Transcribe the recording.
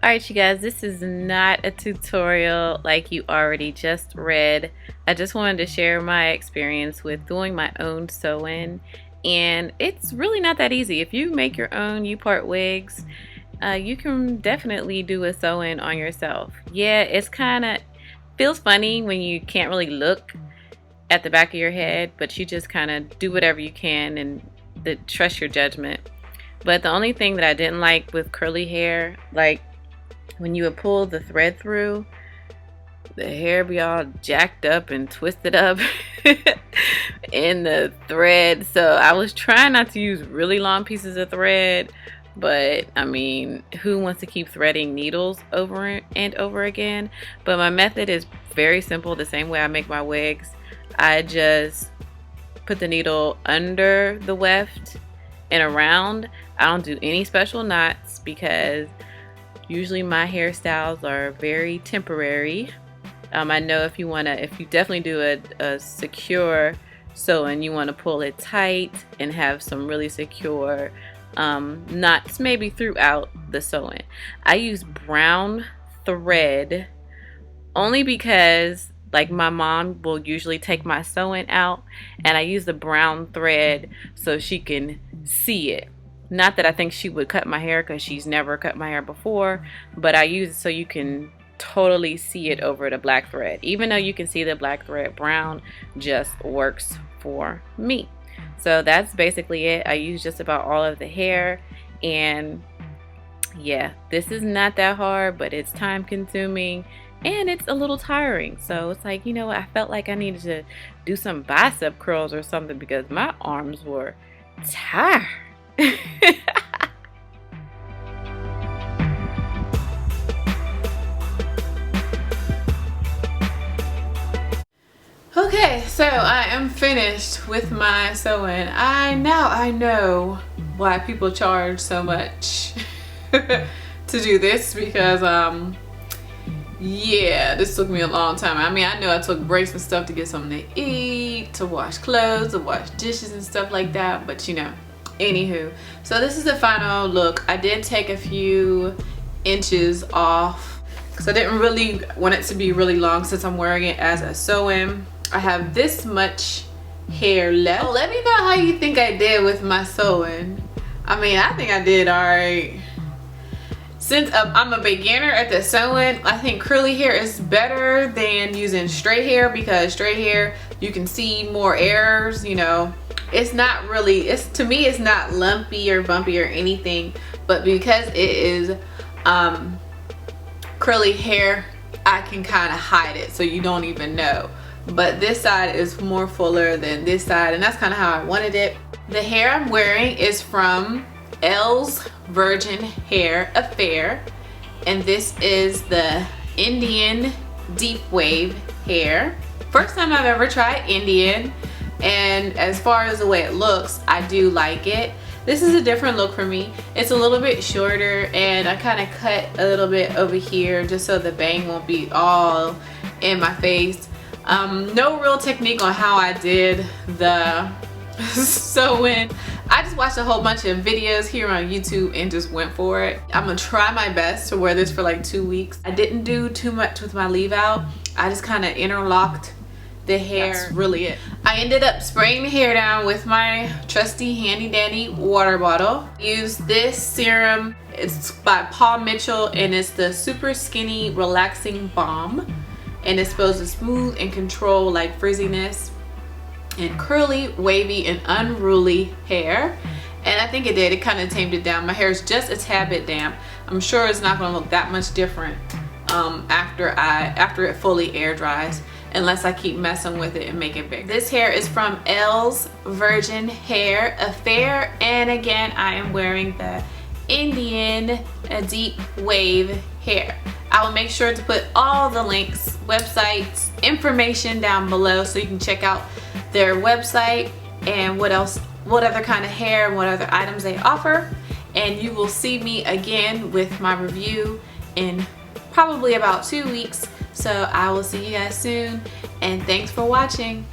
Alright you guys, this is not a tutorial like you already just read. I just wanted to share my experience with doing my own sewing, and it's really not that easy. If you make your own U-part wigs, you can definitely do a sewing on yourself. Yeah, it's kind of feels funny when you can't really look at the back of your head, but you just kind of do whatever you can and trust your judgment. But the only thing that I didn't like with curly hair, like when you would pull the thread through, the hair be all jacked up and twisted up in the thread. So I was trying not to use really long pieces of thread, but I mean, who wants to keep threading needles over and over again? But my method is very simple, the same way I make my wigs. I just put the needle under the weft and around. I don't do any special knots because usually my hairstyles are very temporary. I know if you definitely do a secure sewing, you want to pull it tight and have some really secure knots maybe throughout the sewing. I use brown thread only because like my mom will usually take my sewing out, and I use the brown thread so she can see it. Not that I think she would cut my hair because she's never cut my hair before, but I use it so you can totally see it over the black thread. Even though you can see the black thread, brown just works for me. So that's basically it. I use just about all of the hair, and yeah, this is not that hard, but it's time consuming and it's a little tiring. So it's like, you know what, I felt like I needed to do some bicep curls or something because my arms were tired. Okay, so I am finished with my sewing. I know why people charge so much to do this, because yeah, this took me a long time. I mean, I know I took breaks and stuff to get something to eat, to wash clothes, to wash dishes and stuff like that, but you know, anywho, so this is the final look. I did take a few inches off because I didn't really want it to be really long since I'm wearing it as a sew-in. I have this much hair left. Let me know how you think I did with my sewing. I mean, I think I did all right. Since I'm a beginner at the sewing, I think curly hair is better than using straight hair, because straight hair you can see more errors, you know. It's not really, to me it's not lumpy or bumpy or anything, but because it is curly hair, I can kind of hide it so you don't even know. But this side is more fuller than this side, and that's kind of how I wanted it. The hair I'm wearing is from Elle's Virgin Hair Affair, and this is the Indian deep wave hair. First time I've ever tried Indian, and as far as the way it looks, I do like it. This is a different look for me. It's a little bit shorter, and I kind of cut a little bit over here just so the bang won't be all in my face. No real technique on how I did the sewing. I just watched a whole bunch of videos here on YouTube and just went for it. I'm gonna try my best to wear this for like 2 weeks. I didn't do too much with my leave out. I just kind of interlocked the hair. That's really it. I ended up spraying the hair down with my trusty handy dandy water bottle. Use this serum. It's by Paul Mitchell, and it's the Super Skinny Relaxing Balm, and it's supposed to smooth and control like frizziness and curly, wavy, and unruly hair. And I think it did. It kind of tamed it down. My hair is just a tad bit damp. I'm sure it's not going to look that much different after it fully air dries, unless I keep messing with it and make it bigger. This hair is from Elle's Virgin Hair Affair, and again, I am wearing the Indian deep wave hair. I will make sure to put all the links, websites, information down below so you can check out their website and what other kind of hair and what other items they offer. And you will see me again with my review in probably about 2 weeks. So I will see you guys soon, and thanks for watching.